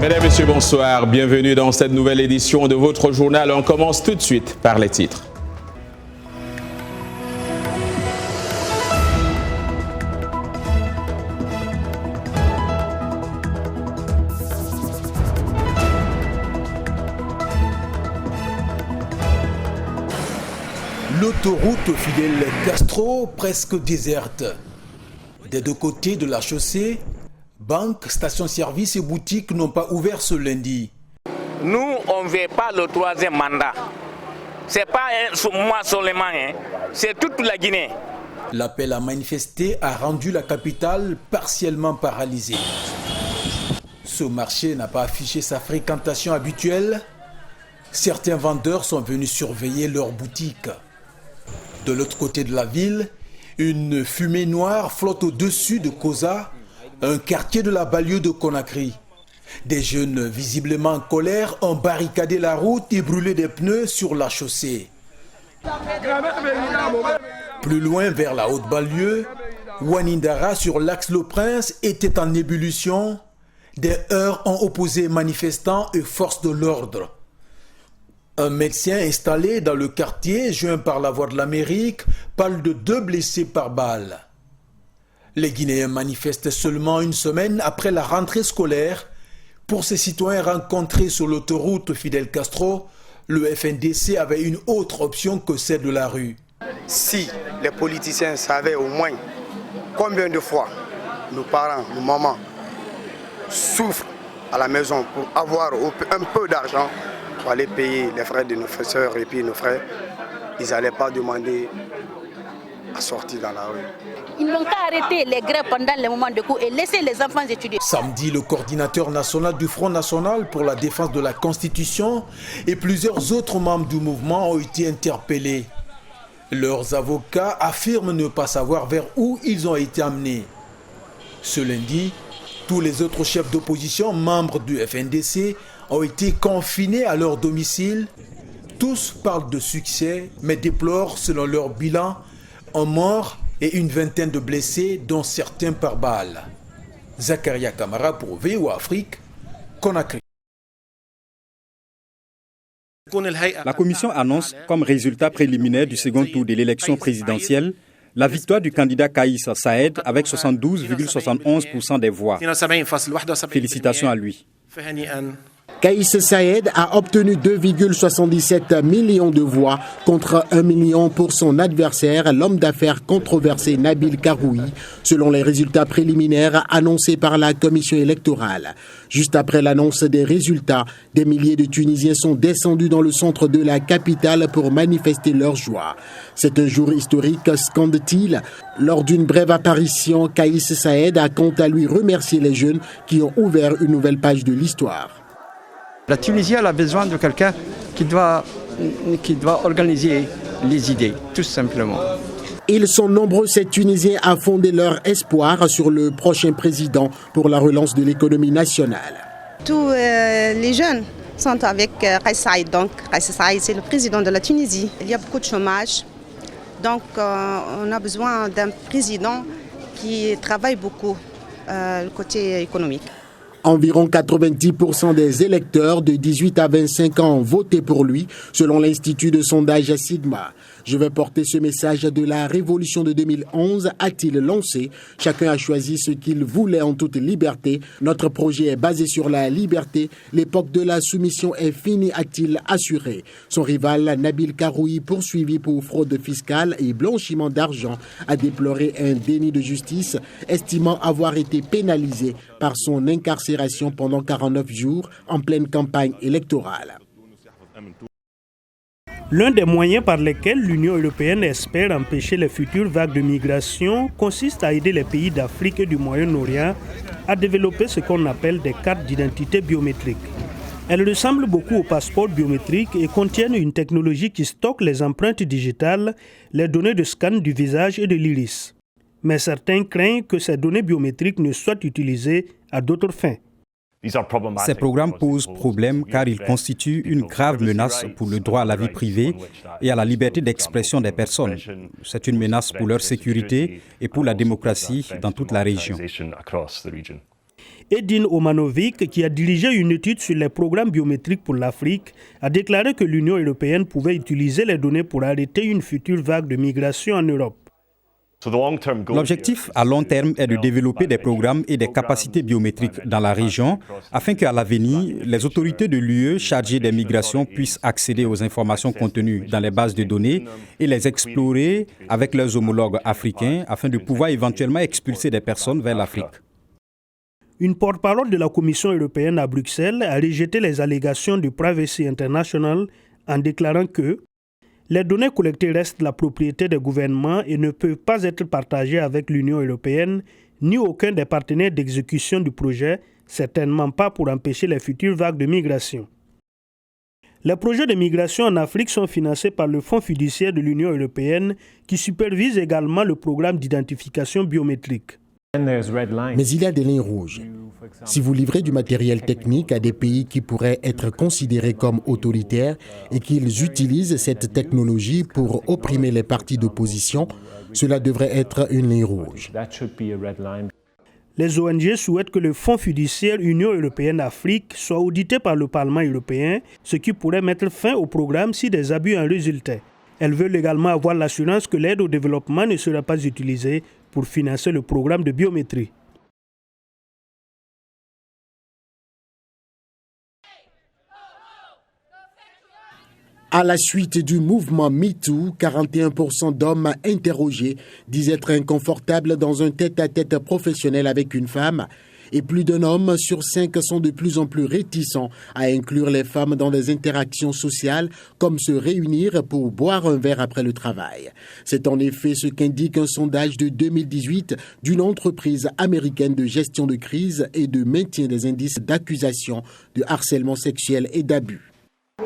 Mesdames, Messieurs, bonsoir. Bienvenue dans cette nouvelle édition de votre journal. On commence tout de suite par les titres. L'autoroute Fidel Castro presque déserte. Des deux côtés de la chaussée, banques, stations-service et boutiques n'ont pas ouvert ce lundi. Nous, on ne veut pas le troisième mandat. Ce n'est pas moi seulement, c'est toute la Guinée. L'appel à manifester a rendu la capitale partiellement paralysée. Ce marché n'a pas affiché sa fréquentation habituelle. Certains vendeurs sont venus surveiller leurs boutiques. De l'autre côté de la ville, une fumée noire flotte au-dessus de Koza, un quartier de la banlieue de Conakry. Des jeunes visiblement en colère ont barricadé la route et brûlé des pneus sur la chaussée. Plus loin, vers la haute banlieue, Ouanindara sur l'axe Le Prince était en ébullition. Des heurts ont opposé manifestants et forces de l'ordre. Un médecin installé dans le quartier, joint par la Voix de l'Amérique, parle de 2 blessés par balle. Les Guinéens manifestent seulement une semaine après la rentrée scolaire. Pour ces citoyens rencontrés sur l'autoroute Fidel Castro, le FNDC avait une autre option que celle de la rue. Si les politiciens savaient au moins combien de fois nos parents, nos mamans souffrent à la maison pour avoir un peu d'argent pour aller payer les frais de nos soeurs et puis nos frères, ils n'allaient pas demander à sortir dans la rue. Ils n'ont qu'à arrêter les grèves pendant les moments de cours et laisser les enfants étudier. Samedi, le coordinateur national du Front national pour la défense de la Constitution et plusieurs autres membres du mouvement ont été interpellés. Leurs avocats affirment ne pas savoir vers où ils ont été amenés. Ce lundi, tous les autres chefs d'opposition, membres du FNDC, ont été confinés à leur domicile. Tous parlent de succès, mais déplorent, selon leur bilan, un mort et une vingtaine de blessés, dont certains par balle. Zakaria Kamara pour VOA Afrique, Conakry. La Commission annonce comme résultat préliminaire du second tour de l'élection présidentielle la victoire du candidat Kaïs Saïed avec 72,71% des voix. Félicitations à lui. Kaïs Saïed a obtenu 2,77 millions de voix contre 1 million pour son adversaire, l'homme d'affaires controversé Nabil Karoui, selon les résultats préliminaires annoncés par la commission électorale. Juste après l'annonce des résultats, des milliers de Tunisiens sont descendus dans le centre de la capitale pour manifester leur joie. C'est un jour historique, scande-t-il. Lors d'une brève apparition, Kaïs Saïed a quant à lui remercié les jeunes qui ont ouvert une nouvelle page de l'histoire. La Tunisie a besoin de quelqu'un qui doit organiser les idées, tout simplement. Ils sont nombreux, ces Tunisiens, à fonder leur espoir sur le prochain président pour la relance de l'économie nationale. Tous les jeunes sont avec Kaïs Saïed. Donc, Kaïs Saïed, c'est le président de la Tunisie. Il y a beaucoup de chômage. Donc, on a besoin d'un président qui travaille beaucoup le côté économique. Environ 90% des électeurs de 18 à 25 ans ont voté pour lui, selon l'Institut de sondage Sigma. Je vais porter ce message de la révolution de 2011, a-t-il lancé. Chacun a choisi ce qu'il voulait en toute liberté. Notre projet est basé sur la liberté. L'époque de la soumission est finie, a-t-il assuré. Son rival, Nabil Karoui, poursuivi pour fraude fiscale et blanchiment d'argent, a déploré un déni de justice, estimant avoir été pénalisé par son incarcération pendant 49 jours en pleine campagne électorale. L'un des moyens par lesquels l'Union européenne espère empêcher les futures vagues de migration consiste à aider les pays d'Afrique et du Moyen-Orient à développer ce qu'on appelle des cartes d'identité biométriques. Elles ressemblent beaucoup aux passeports biométriques et contiennent une technologie qui stocke les empreintes digitales, les données de scan du visage et de l'iris. Mais certains craignent que ces données biométriques ne soient utilisées à d'autres fins. Ces programmes posent problème car ils constituent une grave menace pour le droit à la vie privée et à la liberté d'expression des personnes. C'est une menace pour leur sécurité et pour la démocratie dans toute la région. Edin Omanovic, qui a dirigé une étude sur les programmes biométriques pour l'Afrique, a déclaré que l'Union européenne pouvait utiliser les données pour arrêter une future vague de migration en Europe. L'objectif à long terme est de développer des programmes et des capacités biométriques dans la région afin qu'à l'avenir, les autorités de l'UE chargées des migrations puissent accéder aux informations contenues dans les bases de données et les explorer avec leurs homologues africains afin de pouvoir éventuellement expulser des personnes vers l'Afrique. Une porte-parole de la Commission européenne à Bruxelles a rejeté les allégations de Privacy International en déclarant que les données collectées restent la propriété des gouvernements et ne peuvent pas être partagées avec l'Union européenne ni aucun des partenaires d'exécution du projet, certainement pas pour empêcher les futures vagues de migration. Les projets de migration en Afrique sont financés par le Fonds fiduciaire de l'Union européenne qui supervise également le programme d'identification biométrique. Mais il y a des lignes rouges. Si vous livrez du matériel technique à des pays qui pourraient être considérés comme autoritaires et qu'ils utilisent cette technologie pour opprimer les partis d'opposition, cela devrait être une ligne rouge. Les ONG souhaitent que le Fonds fiduciaire Union européenne-Afrique soit audité par le Parlement européen, ce qui pourrait mettre fin au programme si des abus en résultaient. Elles veulent également avoir l'assurance que l'aide au développement ne sera pas utilisée pour financer le programme de biométrie. À la suite du mouvement MeToo, 41% d'hommes interrogés disent être inconfortables dans un tête-à-tête professionnel avec une femme. Et plus d'un homme sur 5 sont de plus en plus réticents à inclure les femmes dans des interactions sociales comme se réunir pour boire un verre après le travail. C'est en effet ce qu'indique un sondage de 2018 d'une entreprise américaine de gestion de crise et de maintien des indices d'accusation de harcèlement sexuel et d'abus.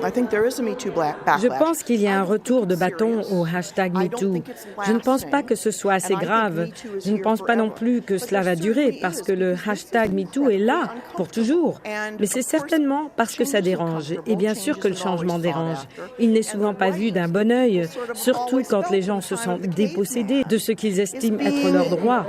Je pense qu'il y a un retour de bâton au hashtag MeToo. Je ne pense pas que ce soit assez grave. Je ne pense pas non plus que cela va durer parce que le hashtag MeToo est là pour toujours. Mais c'est certainement parce que ça dérange. Et bien sûr que le changement dérange. Il n'est souvent pas vu d'un bon œil, surtout quand les gens se sentent dépossédés de ce qu'ils estiment être leurs droits.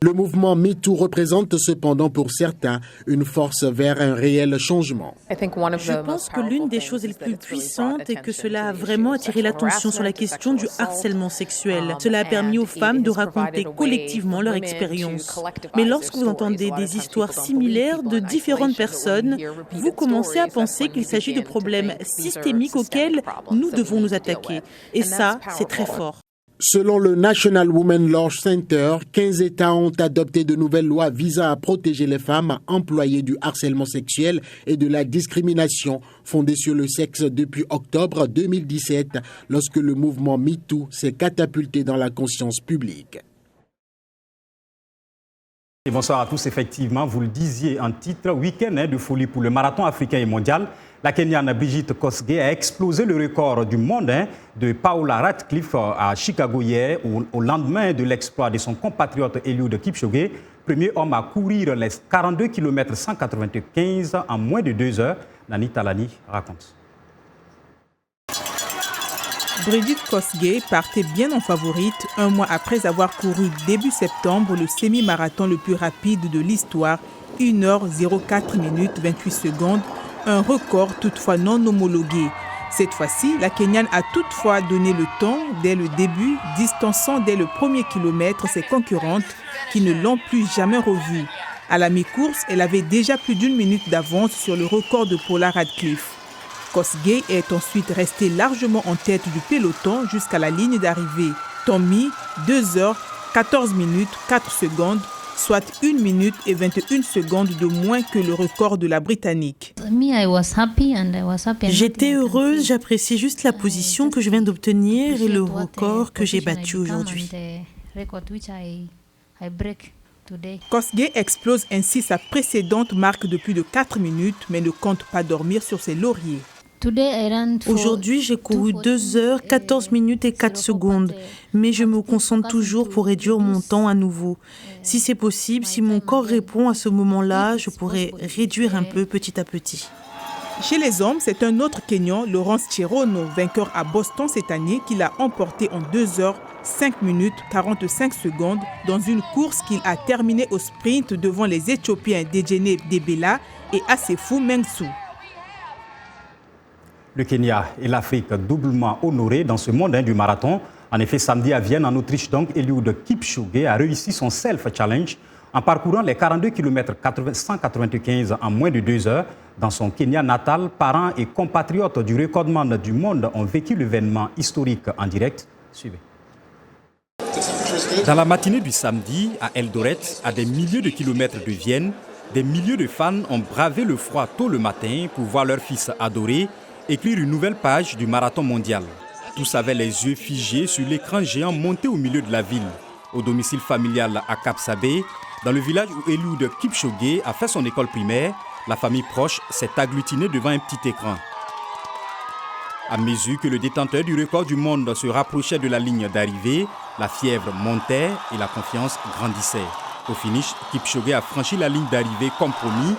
Le mouvement MeToo représente cependant pour certains une force vers un réel changement. Je pense que l'une des choses les plus puissantes est que cela a vraiment attiré l'attention sur la question du harcèlement sexuel. Cela a permis aux femmes de raconter collectivement leur expérience. Mais lorsque vous entendez des histoires similaires de différentes personnes, vous commencez à penser qu'il s'agit de problèmes systémiques auxquels nous devons nous attaquer. Et ça, c'est très fort. Selon le National Women Law Center, 15 États ont adopté de nouvelles lois visant à protéger les femmes employées du harcèlement sexuel et de la discrimination fondée sur le sexe depuis octobre 2017, lorsque le mouvement MeToo s'est catapulté dans la conscience publique. Et bonsoir à tous. Effectivement, vous le disiez en titre, week-end de folie pour le marathon africain et mondial. La Kenyane Brigitte Kosgei a explosé le record du monde de Paula Radcliffe à Chicago hier, au lendemain de l'exploit de son compatriote Eliud Kipchoge, premier homme à courir les 42 km 195 en moins de 2 heures. Nani Talani raconte. Brigitte Kosgei partait bien en favorite un mois après avoir couru début septembre le semi-marathon le plus rapide de l'histoire, 1h04 minutes 28 secondes, un record toutefois non homologué. Cette fois-ci, la Kenyane a toutefois donné le temps dès le début, distançant dès le premier kilomètre ses concurrentes qui ne l'ont plus jamais revue. À la mi-course, elle avait déjà plus d'1 minute d'avance sur le record de Paula Radcliffe. Kosgei est ensuite restée largement en tête du peloton jusqu'à la ligne d'arrivée. Temps mis 2h14 minutes 4 secondes, soit 1 minute et 21 secondes de moins que le record de la Britannique. J'étais heureuse, j'appréciais juste la position que je viens d'obtenir et le record que j'ai battu aujourd'hui. Kosgei explose ainsi sa précédente marque de plus de 4 minutes, mais ne compte pas dormir sur ses lauriers. Aujourd'hui, j'ai couru 2h14 minutes et 4 secondes, mais je me concentre toujours pour réduire mon temps à nouveau. Si c'est possible, si mon corps répond à ce moment-là, je pourrais réduire un peu petit à petit. Chez les hommes, c'est un autre Kenyan, Laurence Cherono, vainqueur à Boston cette année, qui l'a emporté en 2 heures, 5 minutes, 45 secondes dans une course qu'il a terminée au sprint devant les Éthiopiens Dejene Debela et Assefu Mensou. Le Kenya et l'Afrique doublement honorés dans ce monde du marathon. En effet, samedi à Vienne, en Autriche, donc, Eliud Kipchoge a réussi son self-challenge en parcourant les 42 km 195 en moins de 2 heures. Dans son Kenya natal, parents et compatriotes du recordman du monde ont vécu l'événement historique en direct. Suivez. Dans la matinée du samedi, à Eldoret, à des milliers de kilomètres de Vienne, des milliers de fans ont bravé le froid tôt le matin pour voir leur fils adoré écrire une nouvelle page du marathon mondial. Tous avaient les yeux figés sur l'écran géant monté au milieu de la ville. Au domicile familial à Kapsabé, dans le village où Eliud Kipchoge a fait son école primaire, la famille proche s'est agglutinée devant un petit écran. À mesure que le détenteur du record du monde se rapprochait de la ligne d'arrivée, la fièvre montait et la confiance grandissait. Au finish, Kipchoge a franchi la ligne d'arrivée comme promis.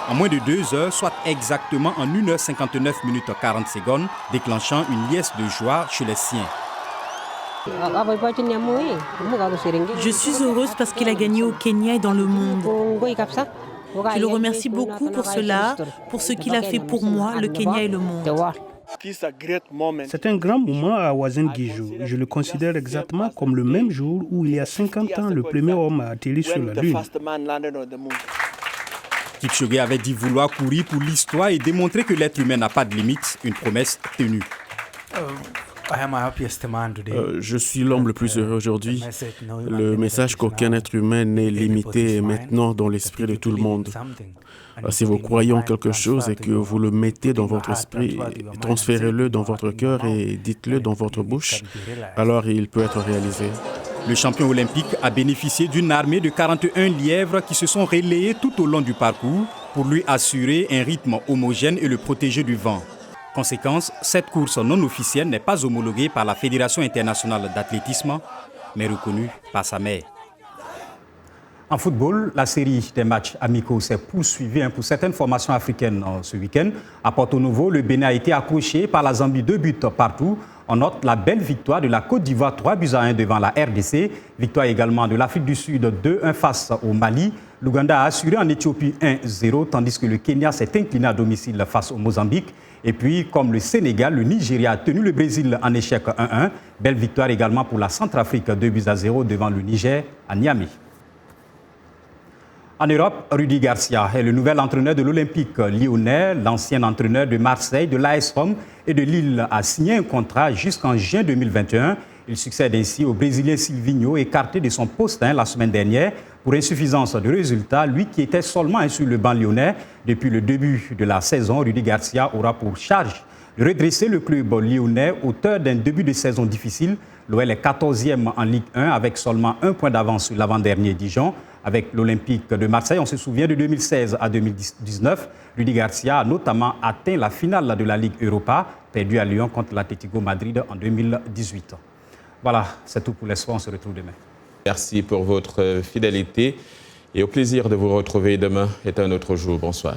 En moins de 2 heures, soit exactement en 1 h 59 minutes 40 secondes, déclenchant une liesse de joie chez les siens. Je suis heureuse parce qu'il a gagné au Kenya et dans le monde. Je le remercie beaucoup pour cela, pour ce qu'il a fait pour moi, le Kenya et le monde. C'est un grand moment à Ouagadougou. Je le considère exactement comme le même jour où, il y a 50 ans, le premier homme a atterri sur la Lune. Kipchoge avait dit vouloir courir pour l'histoire et démontrer que l'être humain n'a pas de limite, une promesse tenue. Je suis l'homme le plus heureux aujourd'hui. Le message qu'aucun être humain n'est limité est maintenant dans l'esprit de tout le monde. Si vous croyez en quelque chose et que vous le mettez dans votre esprit, transférez-le dans votre cœur et dites-le dans votre bouche, alors il peut être réalisé. Le champion olympique a bénéficié d'une armée de 41 lièvres qui se sont relayés tout au long du parcours pour lui assurer un rythme homogène et le protéger du vent. Conséquence, cette course non officielle n'est pas homologuée par la Fédération internationale d'athlétisme, mais reconnue par sa mère. En football, la série des matchs amicaux s'est poursuivie pour certaines formations africaines ce week-end. À Porto Novo, le Bénin a été accroché par la Zambie 2 buts partout. On note la belle victoire de la Côte d'Ivoire 3-1 devant la RDC. Victoire également de l'Afrique du Sud 2-1 face au Mali. L'Ouganda a assuré en Éthiopie 1-0, tandis que le Kenya s'est incliné à domicile face au Mozambique. Et puis, comme le Sénégal, le Nigeria a tenu le Brésil en échec 1-1. Belle victoire également pour la Centrafrique 2-0 devant le Niger à Niamey. En Europe, Rudy Garcia est le nouvel entraîneur de l'Olympique lyonnais. L'ancien entraîneur de Marseille, de l'AS Rome et de Lille a signé un contrat jusqu'en juin 2021. Il succède ainsi au Brésilien Silvinho, écarté de son poste la semaine dernière pour insuffisance de résultats. Lui qui était seulement sur le banc lyonnais depuis le début de la saison, Rudy Garcia aura pour charge de redresser le club lyonnais, auteur d'un début de saison difficile. L'OL est 14e en Ligue 1 avec seulement 1 point d'avance sur l'avant-dernier Dijon. Avec l'Olympique de Marseille, on se souvient de 2016 à 2019. Rudy Garcia a notamment atteint la finale de la Ligue Europa, perdue à Lyon contre l'Atlético Madrid en 2018. Voilà, c'est tout pour l'instant. On se retrouve demain. Merci pour votre fidélité et au plaisir de vous retrouver demain est un autre jour. Bonsoir.